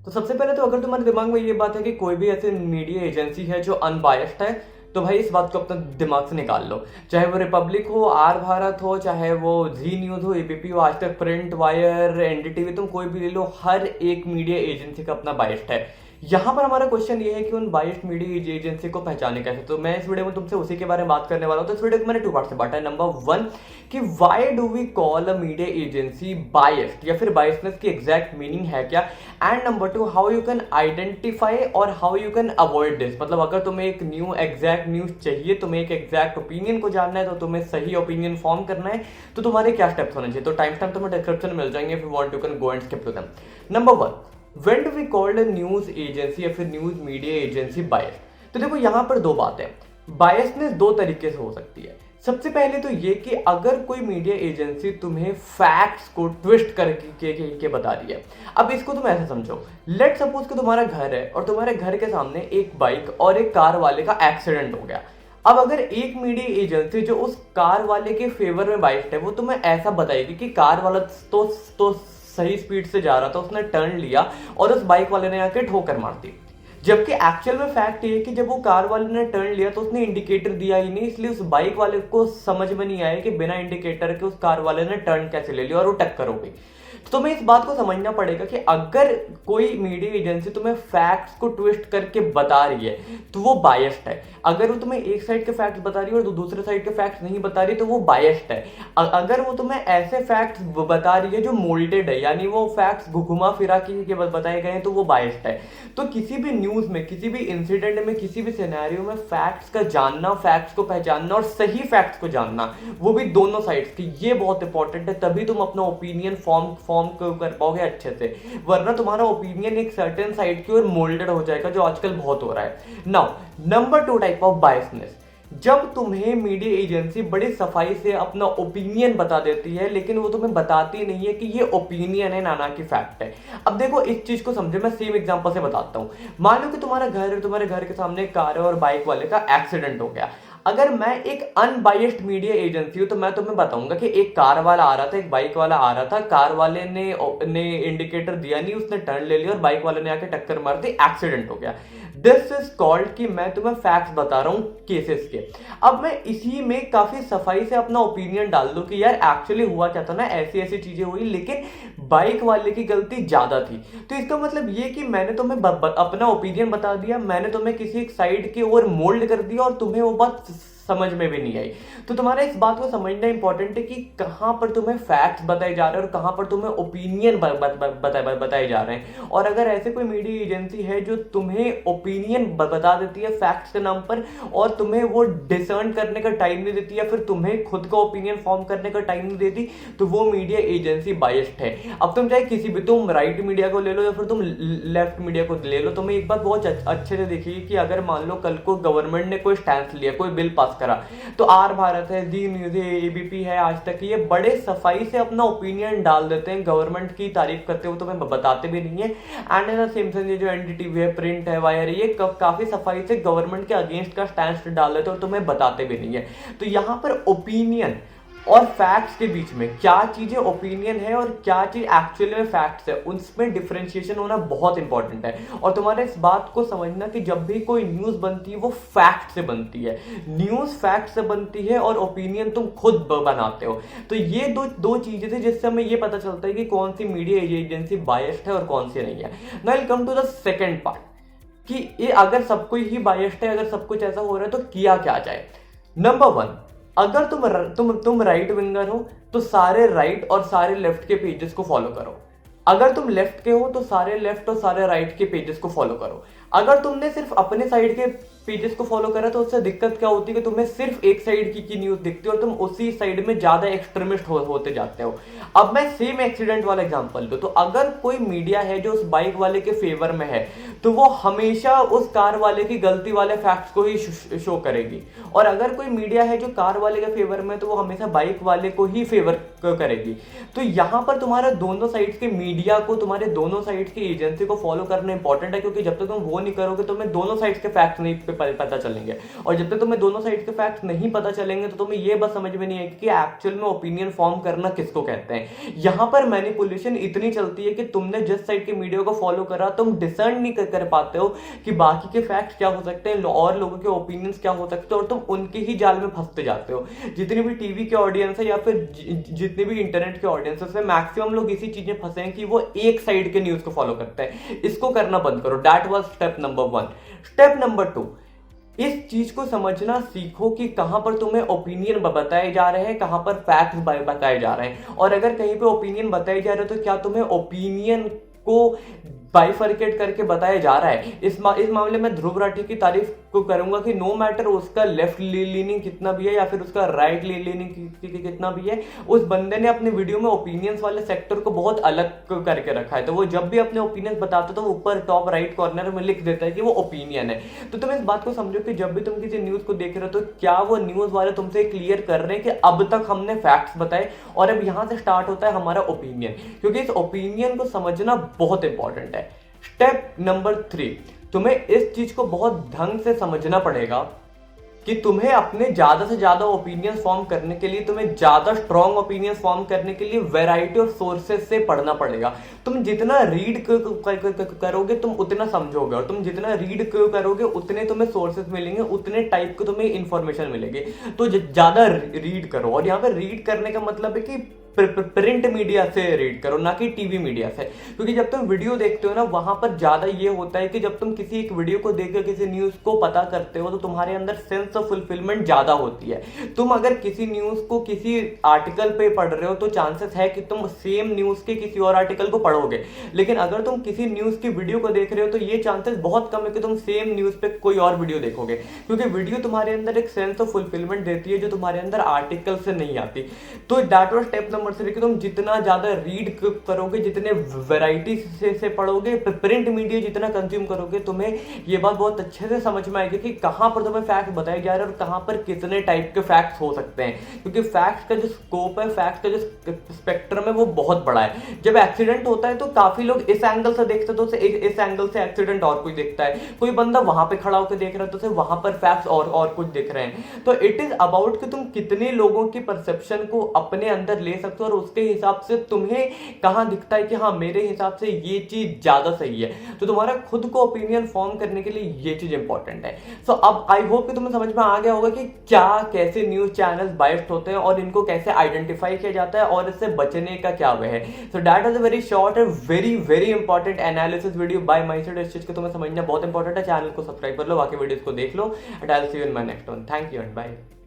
तो सबसे पहले तो अगर तुम्हारे दिमाग में ये बात है कि कोई भी ऐसी मीडिया एजेंसी है जो अनबायस्ड है, तो भाई इस बात को अपने दिमाग से निकाल लो। चाहे वो रिपब्लिक हो, आर भारत हो, चाहे वो जी न्यूज हो, एबीपी हो, आज तक प्रिंट, वायर, एनडीटीवी, तुम कोई भी ले लो, हर एक मीडिया एजेंसी का अपना बायस्ड है। यहाँ पर हमारा क्वेश्चन ये है कि उन बायस्ड मीडिया एजेंसी को पहचाने कैसे। तो मैं इस वीडियो में तुमसे उसी के बारे में बात करने वाला हूँ। तो इस वीडियो को मैंने टू पार्ट से बांटा है। नंबर वन, कि why do we call a media agency biased, या फिर बायसनेस की एग्जैक्ट मीनिंग है क्या। And number two, how you can identify और how you can avoid this. मतलब अगर तुम्हें एक एग्जैक्ट न्यूज चाहिए, तुम्हें एक एग्जैक्ट ओपिनियन को जानना है, तो तुम्हें सही ओपिनियन फॉर्म करना है, तो तुम्हारे क्या स्टेप्स होने चाहिए। तो टाइम स्टैम्प तुम्हें डिस्क्रिप्शन में मिल जाएंगे, if you want you can go and skip to them. Number one, when do we called a news agency या फिर न्यूज मीडिया एजेंसी बायस्ड। तो देखो यहाँ पर दो बातें, बायसनेस दो तरीके से हो सकती है। सबसे पहले तो ये कि अगर कोई मीडिया एजेंसी तुम्हें फैक्ट्स को ट्विस्ट करके के बता रही है। अब इसको तुम ऐसे समझो, लेट सपोज कि तुम्हारा घर है और तुम्हारे घर के सामने एक बाइक और एक कार वाले का एक्सीडेंट हो गया। अब अगर एक मीडिया एजेंसी जो उस कार वाले के फेवर में बाइस्ड है, वो तुम्हें ऐसा बताएगी कि कार वाला तो सही स्पीड से जा रहा था, उसने टर्न लिया और उस बाइक वाले ने आके ठोकर मार दी। जबकि एक्चुअल में फैक्ट ये है कि जब वो कार वाले ने टर्न लिया तो उसने इंडिकेटर दिया ही नहीं, इसलिए उस बाइक वाले को समझ में नहीं आया कि बिना इंडिकेटर के उस कार वाले ने टर्न कैसे ले लिया और वो टक्कर हो गई। तो तुम्हें इस बात को समझना पड़ेगा कि अगर कोई मीडिया एजेंसी तुम्हें फैक्ट्स को ट्विस्ट करके बता रही है तो वो बायस्ड है। अगर वो तुम्हें एक साइड के फैक्ट्स बता रही है और दूसरे साइड के फैक्ट्स नहीं बता रही तो वो बायस्ड है। अगर वो तुम्हें ऐसे फैक्ट्स बता रही है जो मोल्डेड है, यानी वो फैक्ट्स घुमा फिरा के बताए गए हैं, तो वो बायस्ड है। तो किसी भी न्यूज में, किसी भी इंसिडेंट में, किसी भी सिनेरियो में फैक्ट्स का जानना, फैक्ट्स को पहचानना और सही फैक्ट्स को जानना, वो भी दोनों साइड्स की, ये बहुत इंपॉर्टेंट है। तभी तुम अपना ओपिनियन फॉर्म कर पाओगे अच्छे से, वरना तुम्हारा ओपिनियन एक सर्टेन साइड की ओर मोल्डेड हो जाएगा, जो आजकल बहुत हो रहा है। Now number two type of biasness, जब तुम्हें मीडिया एजेंसी बड़ी सफाई से अपना ओपिनियन बता देती है, लेकिन वो तुम्हें बताती नहीं है कि ये ओपिनियन है, ना कि फैक्ट है। अब देखो इस चीज को समझो, मैं सेम एग्जांपल से बताता हूं। मान लो कि तुम्हारा घर है, तुम्हारे घर के सामने एक कार है और बाइक वाले का एक्सीडेंट हो गया। अगर मैं एक अनबायस्ड मीडिया एजेंसी हूं तो मैं तुम्हें बताऊंगा कि एक कार वाला आ रहा था, एक बाइक वाला आ रहा था, कार वाले ने इंडिकेटर दिया नहीं, उसने टर्न ले लिया और बाइक वाले ने आके टक्कर मार दी, एक्सीडेंट हो गया। दिस इज कॉल्ड कि मैं तुम्हें फैक्ट्स बता रहा हूं केसेस के। अब मैं इसी में काफी सफाई से अपना ओपिनियन डाल दूं कि यार एक्चुअली हुआ क्या था ना, ऐसी ऐसी चीजें हुई, लेकिन बाइक वाले की गलती ज्यादा थी। तो इसका मतलब ये कि मैंने तुम्हें अपना ओपिनियन बता दिया, मैंने तुम्हें किसी एक साइड की ओर मोल्ड कर दिया और तुम्हें वो बात समझ में भी नहीं आई। तो तुम्हारा इस बात को समझना इंपॉर्टेंट है कि कहां पर तुम्हें फैक्ट्स बताए जा रहे हैं और कहां पर तुम्हें ओपिनियन बताए जा रहे हैं। और अगर ऐसे कोई मीडिया एजेंसी है जो तुम्हें ओपिनियन बता देती है फैक्ट्स के नाम पर और तुम्हें वो डिसर्न करने का टाइम नहीं देती, या फिर तुम्हें खुद का ओपिनियन फॉर्म करने का टाइम नहीं देती, तो वो मीडिया एजेंसी बायस्ड है। अब तुम चाहे किसी भी, तुम राइट मीडिया को ले लो या फिर तुम लेफ्ट मीडिया को ले लो, तुम्हें एक बात बहुत अच्छे से देखिए कि अगर मान लो कल को गवर्नमेंट ने कोई स्टैंड लिया, कोई बिल पास करा, तो आर भारत है, जी न्यूज है, एबीपी है, आज तक, ये बड़े सफाई से अपना ओपिनियन डाल देते हैं, गवर्नमेंट की तारीफ करते हुए तुम्हें बताते भी नहीं है। एंड इन सेम सेंस ये जो एनडीटीवी है, प्रिंट है, वायर है, ये काफी सफाई से गवर्नमेंट के अगेंस्ट का स्टैंड डाल देते हैं और तुम्हें बताते भी नहीं है। तो यहां पर ओपिनियन और फैक्ट्स के बीच में क्या चीजें ओपिनियन है और क्या चीज एक्चुअली में फैक्ट्स है, उसमें डिफरेंशिएशन होना बहुत इंपॉर्टेंट है। और तुम्हारे इस बात को समझना कि जब भी कोई न्यूज बनती है वो फैक्ट से बनती है, न्यूज फैक्ट से बनती है और ओपिनियन तुम खुद बनाते हो। तो ये दो चीजें थी जिससे हमें ये पता चलता है कि कौन सी मीडिया एजेंसी बायस्ड है और कौन सी नहीं है। Now will come to the second part, कि ये अगर सब कोई ही बायस्ड है, अगर सब कुछ ऐसा हो रहा है तो किया क्या जाए। नंबर वन, अगर तुम राइट विंगर हो तो सारे राइट और सारे लेफ्ट के पेजेस को फॉलो करो। अगर तुम लेफ्ट के हो तो सारे लेफ्ट और सारे राइट के पेजेस को फॉलो करो। अगर तुमने सिर्फ अपने साइड के पेजेस को फॉलो करा तो उससे दिक्कत क्या होती है कि तुम्हें सिर्फ एक साइड की न्यूज दिखती है और तुम उसी साइड में ज्यादा एक्सट्रीमिस्ट होते जाते हो। अब मैं सेम एक्सीडेंट वाला एग्जांपल दूं, तो अगर कोई मीडिया है जो उस बाइक वाले के फेवर में है तो वो हमेशा उस कार वाले की गलती वाले फैक्ट्स को ही शो करेगी, और अगर कोई मीडिया है जो कार वाले के फेवर में तो वो हमेशा बाइक वाले को ही फेवर करेगी। तो यहां पर तुम्हारा दोनों साइड्स के मीडिया को, तुम्हारे दोनों साइड्स की एजेंसी को फॉलो करना इंपॉर्टेंट है, क्योंकि जब तक तुम वो वो नहीं करोगे तो तुम्हें दोनों साइड के फैक्ट नहीं पता चलेंगे, और जब तक तुम्हें दोनों साइड के फैक्ट नहीं पता चलेंगे तो तुम्हें ये बस समझ में नहीं आएगी कि एक्चुअल में ओपिनियन फॉर्म करना किसको कहते हैं। यहां पर मैनिपुलेशन इतनी चलती है कि तुमने जिस साइड के मीडिया को फॉलो करा तुम डिसर्न नहीं कर पाते हो कि बाकी के फैक्ट क्या हो सकते हैं और लोगों के ओपिनियंस क्या हो सकते हैं, और तुम उनके ही जाल में फंसते जाते हो। जितनी भी टीवी के ऑडियंस है या फिर जितनी भी इंटरनेट के ऑडियंस है उसमें मैक्सिमम लोग इसी चीज में फंसे हैं कि वो एक साइड के न्यूज को फॉलो करते हैं। इसको करना बंद करो। That was step number 1। Step number 2, इस चीज को समझना सीखो कि कहां पर तुम्हें ओपिनियन बताए जा रहे हैं, कहां पर फैक्ट्स बताए जा रहे हैं, और अगर कहीं पे ओपिनियन बताए जा रहे हैं तो क्या तुम्हें ओपिनियन को बाइफर्केट करके बताया जा रहा है। इस मामले में ध्रुव राठी की तारीफ को करूंगा कि नो मैटर उसका लेफ्ट लीनिंग कितना भी है या फिर उसका राइट लीनिंग कितना भी है, उस बंदे ने अपने वीडियो में ओपिनियंस वाले सेक्टर को बहुत अलग करके रखा है। तो वो जब भी अपने ओपिनियंस बताता है तो वो ऊपर टॉप राइट कॉर्नर में लिख देता है कि वो ओपिनियन है। तो तुम इस बात को समझो कि जब भी तुम किसी न्यूज को देख रहे हो तो क्या वो न्यूज वाले तुमसे क्लियर कर रहे हैं कि अब तक हमने फैक्ट्स बताए और अब यहां से स्टार्ट होता है हमारा ओपिनियन, क्योंकि इस ओपिनियन को समझना बहुत इंपॉर्टेंट है। स्टेप नंबर 3, तुम्हें इस चीज को बहुत ढंग से समझना पड़ेगा कि तुम्हें अपने ज्यादा से ज्यादा ओपिनियंस फॉर्म करने के लिए, तुम्हें ज्यादा स्ट्रॉन्ग ओपिनियंस फॉर्म करने के लिए वैरायटी ऑफ सोर्सेज से पढ़ना पड़ेगा। तुम जितना रीड करोगे तुम उतना समझोगे, और तुम जितना रीड करोगे उतने तुम्हें सोर्सेज मिलेंगे, उतने टाइप के तुम्हें इंफॉर्मेशन मिलेगी। तो ज्यादा रीड करो, और यहाँ पे रीड करने का मतलब है कि प्रिंट मीडिया से रीड करो, ना कि टीवी मीडिया से, क्योंकि जब तुम वीडियो देखते हो ना वहां पर ज्यादा ये होता है कि जब तुम किसी एक वीडियो को देखकर किसी न्यूज को पता करते हो तो तुम्हारे अंदर सेंस ऑफ फुलफिलमेंट ज्यादा होती है। तुम अगर किसी न्यूज को किसी आर्टिकल पे पढ़ रहे हो तो चांसेस है कि तुम सेम न्यूज के किसी और आर्टिकल को पढ़ोगे, लेकिन अगर तुम किसी न्यूज की वीडियो को देख रहे हो तो ये चांसेस बहुत कम है कि तुम सेम न्यूज पे कोई और वीडियो देखोगे, क्योंकि वीडियो तुम्हारे अंदर एक सेंस ऑफ फुलफिलमेंट देती है जो तुम्हारे अंदर आर्टिकल से नहीं आती। तो दैट वाज स्टेप नंबर 3 कि तुम जितना ज्यादा रीड करोगे, जितने वैरायटी से पढ़ोगे, प्रिंट मीडिया जितना कंज्यूम करोगे, तुम्हें ये बात बहुत अच्छे से समझ में आएगी कि कहां पर तुम्हें फैक्ट बताए जा रहे हैं और कहां पर कितने टाइप के फैक्ट्स हो सकते हैं, क्योंकि फैक्ट्स का जो स्कोप है, फैक्ट्स का जो स्पेक्ट्रम है वो बहुत बड़ा है। जब एक्सीडेंट होता है तो काफी लोग इस एंगल से देखते हैं तो इस एंगल से एक्सीडेंट और कोई देखता है, कोई बंदा वहां पे खड़ा होकर देख रहा है तो वहां पर फैक्ट्स और कुछ दिख रहे हैं। तो इट इज अबाउट कि तुम कितने लोगों की परसेप्शन को अपने अंदर ले सकते हो और उसके हिसाब से तुम्हें कहां दिखता है कि हाँ मेरे हिसाब से ये चीज ज्यादा सही है। तो तुम्हारा खुद को ओपिनियन फॉर्म करने के लिए ये चीज इंपॉर्टेंट है। सो अब आई होप कि तुम्हें समझ में आ गया होगा कि क्या कैसे न्यूज चैनल्स बायस्ड होते हैं और इनको कैसे आइडेंटिफाई किया जाता है और इससे बचने का क्या वे है। So that is a very short and very important analysis video by my side. इस चीज को तुम्हें समझना बहुत इंपॉर्टेंट है। चैनल को सब्सक्राइब कर लो, बाकी वीडियोस को देख लो, and I will see you in my next one. Thank you and bye.